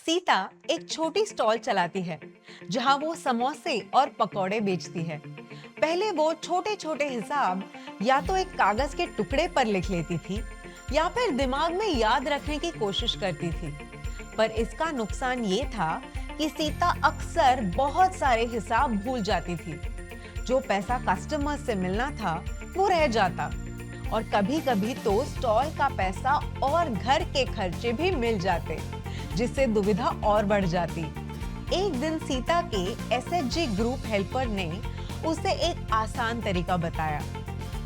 सीता एक छोटी स्टॉल चलाती है जहां वो समोसे और पकौड़े बेचती है। पहले वो छोटे छोटे हिसाब या तो एक कागज के टुकड़े पर लिख लेती थी या फिर दिमाग में याद रखने की कोशिश करती थी। पर इसका नुकसान ये था कि सीता अक्सर बहुत सारे हिसाब भूल जाती थी। जो पैसा कस्टमर से मिलना था वो रह जाता और कभी-कभी तो स्टॉल का पैसा और घर के खर्चे भी मिल जाते, जिससे दुविधा और बढ़ जाती। एक दिन सीता के एसएचजी ग्रुप हेल्पर ने उसे एक आसान तरीका बताया,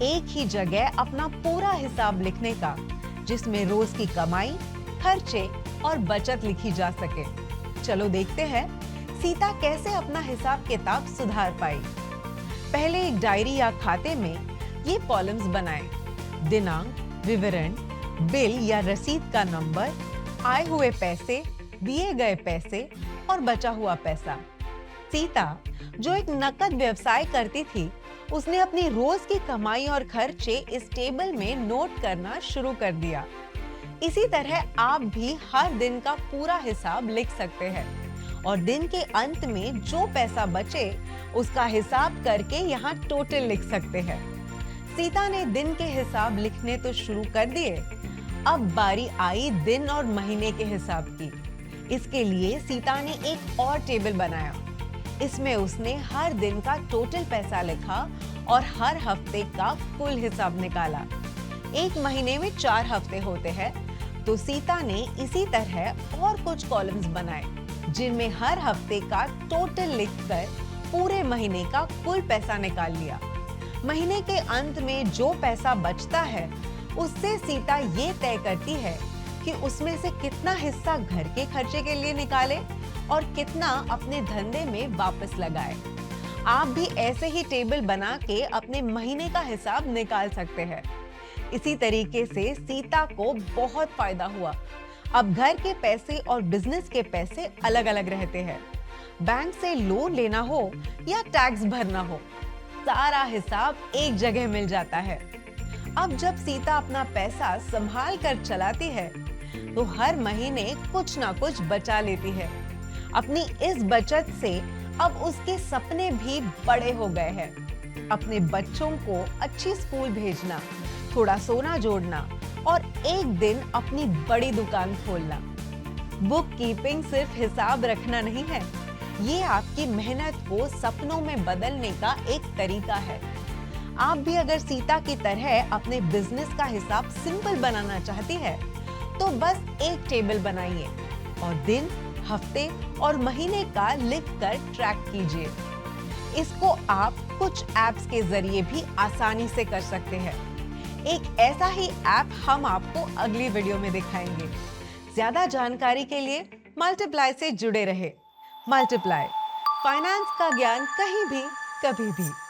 एक ही जगह अपना पूरा हिसाब लिखने का, जिसमें रोज की कमाई, खर्चे और बचत लिखी जा सके। चलो देखते हैं सीता कैसे अपना हिसाब किताब सुधार पाई। पहले एक डायरी या खाते में ये कॉलम्स बनाएं: दिनांक, विवरण, बिल या रसीद का नंबर, आए हुए पैसे, दिए गए पैसे और बचा हुआ पैसा। सीता, जो एक नकद व्यवसाय करती थी, उसने अपनी रोज की कमाई और खर्चे इस टेबल में नोट करना शुरू कर दिया। इसी तरह आप भी हर दिन का पूरा हिसाब लिख सकते हैं और दिन के अंत में जो पैसा बचे उसका हिसाब करके यहाँ टोटल लिख सकते हैं। सीता ने दिन के हिसाब लिखने तो शुरू कर दिए। अब बारी आई दिन और महीने के हिसाब की। इसके लिए सीता ने एक और टेबल बनाया। इसमें उसने हर दिन का टोटल पैसा लिखा और हर हफ्ते का कुल हिसाब निकाला। एक महीने में 4 हफ्ते होते हैं, तो सीता ने इसी तरह और कुछ कॉलम्स बनाए, जिनमें हर हफ्ते का टोटल लिखकर पूरे महीने का कुल पैसा निकाल लिया। महीने के अंत में जो पैसा बचता है, उससे सीता ये तय करती है कि उसमें से कितना हिस्सा घर के खर्चे के लिए निकाले और कितना अपने धंधे में वापस लगाए। आप भी ऐसे ही टेबल बना के अपने महीने का हिसाब निकाल सकते हैं। इसी तरीके से सीता को बहुत फायदा हुआ। अब घर के पैसे और बिजनेस के पैसे अलग-अलग रहते हैं। बैंक से लोन लेना हो या टैक्स भरना हो, सारा हिसाब एक जगह मिल जाता है। अब जब सीता अपना पैसा संभाल कर चलाती है, तो हर महीने कुछ ना कुछ बचा लेती है। अपनी इस बचत से अब उसके सपने भी बड़े हो गए हैं। अपने बच्चों को अच्छी स्कूल भेजना, थोड़ा सोना जोड़ना और एक दिन अपनी बड़ी दुकान खोलना। बुक कीपिंग सिर्फ हिसाब रखना नहीं है, ये आपकी मेहनत को सपनों में बदलने का एक तरीका है। आप भी अगर सीता की तरह अपने बिजनेस का हिसाब सिंपल बनाना चाहती है, तो बस एक टेबल बनाइए और दिन, हफ्ते और महीने का लिखकर ट्रैक कीजिए। इसको आप कुछ एप्स के जरिए भी आसानी से कर सकते हैं। एक ऐसा ही ऐप हम आपको अगली वीडियो में दिखाएंगे। ज्यादा जानकारी के लिए मल्टीप्लाई से जुड़े रहे। मल्टीप्लाई, फाइनेंस का ज्ञान कहीं भी, कभी भी।